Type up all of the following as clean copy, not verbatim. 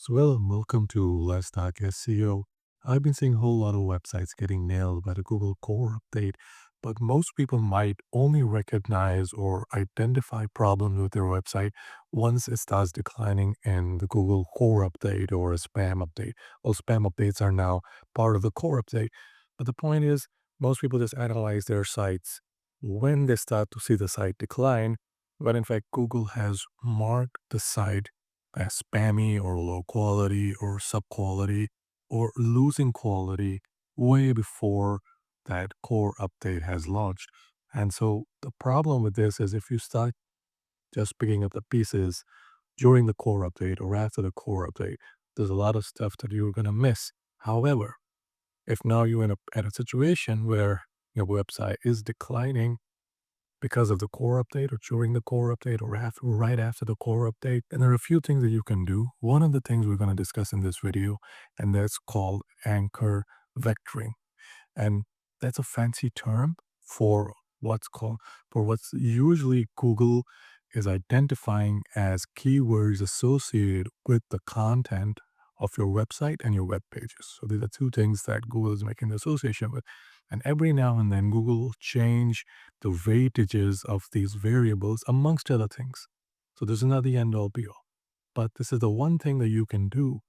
Welcome to Let's Talk SEO. I've been seeing a whole lot of websites getting nailed by the Google Core update, but most people might only recognize or identify problems with their website once it starts declining in the Google Core update or a spam update. Well, spam updates are now part of the Core update, but the point is, most people just analyze their sites when they start to see the site decline, but in fact, Google has marked the site as spammy or low quality or sub quality or losing quality way before that core update has launched. And so the problem with this is if you start just picking up the pieces during the core update or after the core update, there's a lot of stuff that you're going to miss. However, if now you're at a situation where your website is declining because of the core update or during the core update or right after the core update. And there are a few things that you can do. One of the things we're going to discuss in this video, and that's called anchor vectoring. And that's a fancy term for what's called, for what's usually Google is identifying as keywords associated with the content of your website and your web pages. So these are two things that Google is making the association with. And every now and then, Google will change the weightages of these variables amongst other things. So this is not the end all be all. But this is the one thing that you can do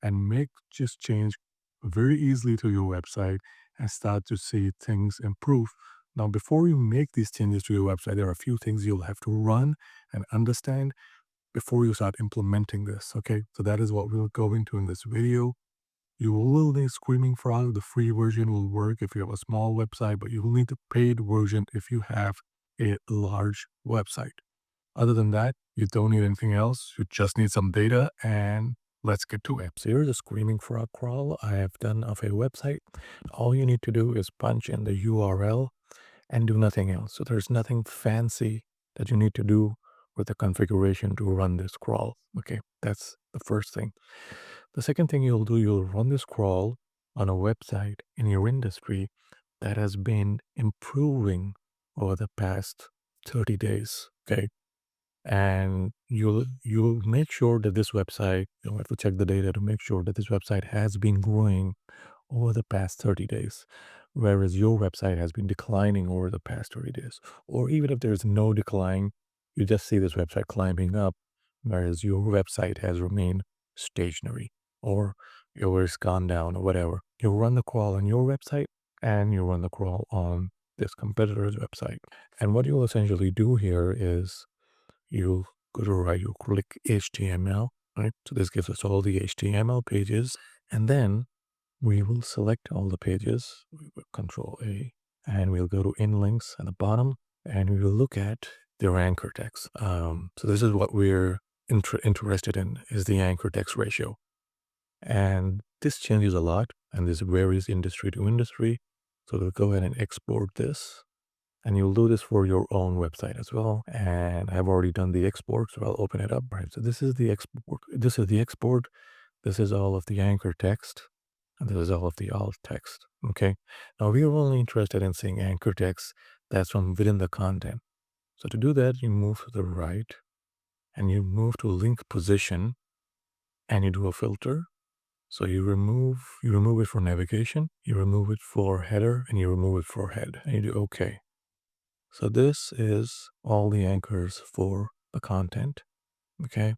and make just change very easily to your website and start to see things improve. Now, before you make these changes to your website, there are a few things you'll have to run and understand before you start implementing this. Okay, so that is what we'll go into in this video. You will need Screaming Frog. The free version will work if you have a small website, but you will need the paid version if you have a large website. Other than that, you don't need anything else. You just need some data, and let's get to it. So here's a Screaming Frog crawl I have done of a website. All you need to do is punch in the URL and do nothing else. So there's nothing fancy that you need to do with the configuration to run this crawl. Okay, that's the first thing. The second thing you'll do, you'll run this crawl on a website in your industry that has been improving over the past 30 days. Okay, and you'll make sure that this website, you'll have to check the data to make sure that this website has been growing over the past 30 days, whereas your website has been declining over the past 30 days. Or even if there's no decline, you just see this website climbing up, whereas your website has remained stationary or yours gone down or whatever. You run the crawl on your website and you run the crawl on this competitor's website. And what you'll essentially do here is you go to right, you click HTML, right? So this gives us all the HTML pages. And then we will select all the pages, we will Control A, and we'll go to in links at the bottom, and we will look at their anchor text. So this is what we're interested in, is the anchor text ratio. And this changes a lot, and this varies industry to industry. So we'll go ahead and export this. And you'll do this for your own website as well. And I've already done the export, so I'll open it up. Right. So this is the export. This is the export. This is all of the anchor text. And this is all of the alt text. Okay. Now we are only interested in seeing anchor text that's from within the content. So to do that, you move to the right and you move to link position and you do a filter. So you remove it for navigation, you remove it for header, and you remove it for head, and you do OK. So this is all the anchors for the content. Okay.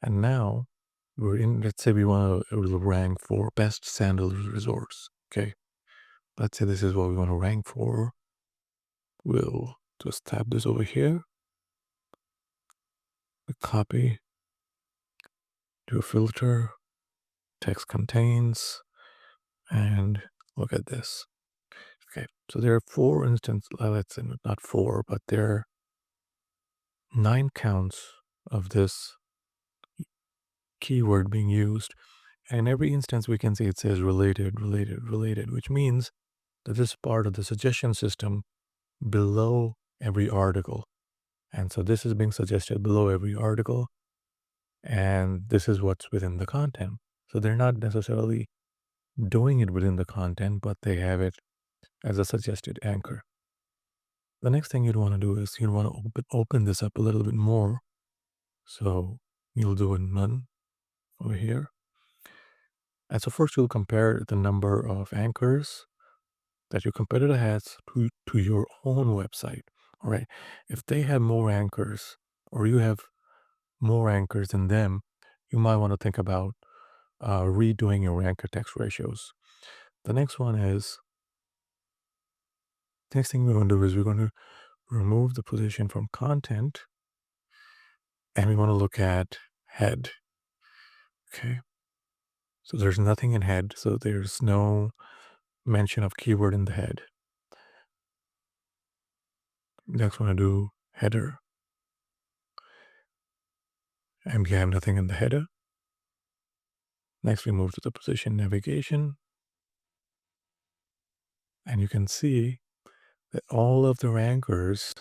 And now we're in, let's say we want to rank for best sandals resorts. Okay. Let's say this is what we want to rank for. We'll just tap this over here, copy, do a filter, text contains, and look at this. Okay. So there are 4 instances, let's say not 4, but there are 9 counts of this keyword being used. And in every instance, we can see it says related, related, related, which means that this is part of the suggestion system below every article. And so this is being suggested below every article. And this is what's within the content. So they're not necessarily doing it within the content, but they have it as a suggested anchor. The next thing you'd want to do is you'd want to open this up a little bit more. So you'll do a none. over here. And so first you'll compare the number of anchors that your competitor has to your own website. All right. If they have more anchors or you have more anchors than them, you might want to think about redoing your anchor text ratios. The next one is, next thing we're going to do is we're going to remove the position from content and we want to look at head. Okay. So there's nothing in head. So there's no mention of keyword in the head. Next, want to do header. And we have nothing in the header. Next, we move to the position navigation. And you can see that all of the anchors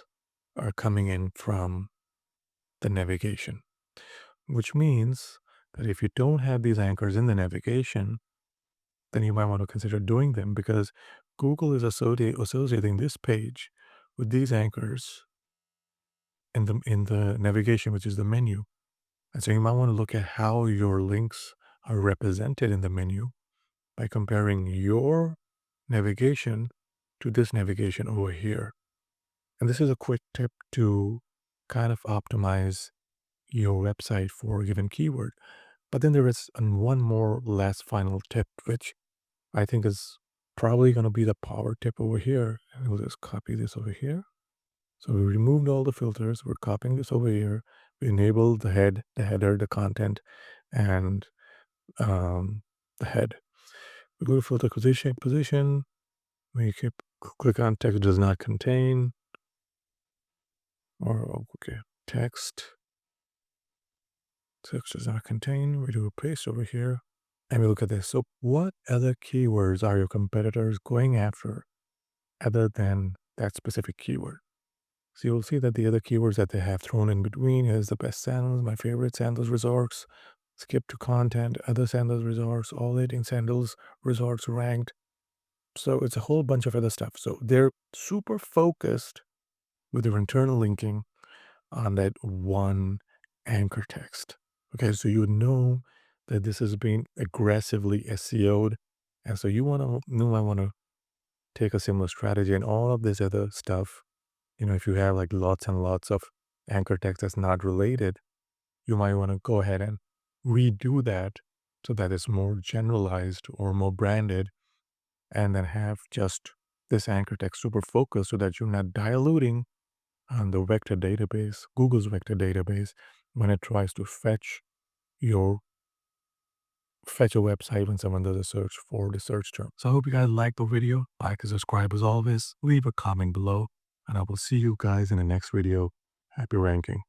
are coming in from the navigation, which means that if you don't have these anchors in the navigation, then you might want to consider doing them because Google is associating this page with these anchors in the navigation, which is the menu. And so you might want to look at how your links are represented in the menu by comparing your navigation to this navigation over here. And this is a quick tip to kind of optimize your website for a given keyword. But then there is one more last final tip, which I think is probably going to be the power tip over here. And we'll just copy this over here. So we removed all the filters. We're copying this over here. We enabled the head, the header, the content, and um, the head. We go to filter position. We click on text does not contain, or okay, text does not contain. We do a paste over here, and we look at this. So what other keywords are your competitors going after other than that specific keyword? So you'll see that the other keywords that they have thrown in between is the best sandals, my favorite sandals resorts, skip to content, other sandals resorts, all eating sandals resorts ranked. So it's a whole bunch of other stuff. So they're super focused with their internal linking on that one anchor text. Okay, so you know that this is being aggressively SEO'd. And so you might want to take a similar strategy and all of this other stuff. If you have like lots and lots of anchor text that's not related, you might want to go ahead and redo that so that it's more generalized or more branded, and then have just this anchor text super focused so that you're not diluting on the vector database, Google's vector database, when it tries to your fetch a website when someone does a search for the search term. So I hope you guys liked the video. Like and subscribe as always. Leave a comment below, and I will see you guys in the next video. Happy ranking.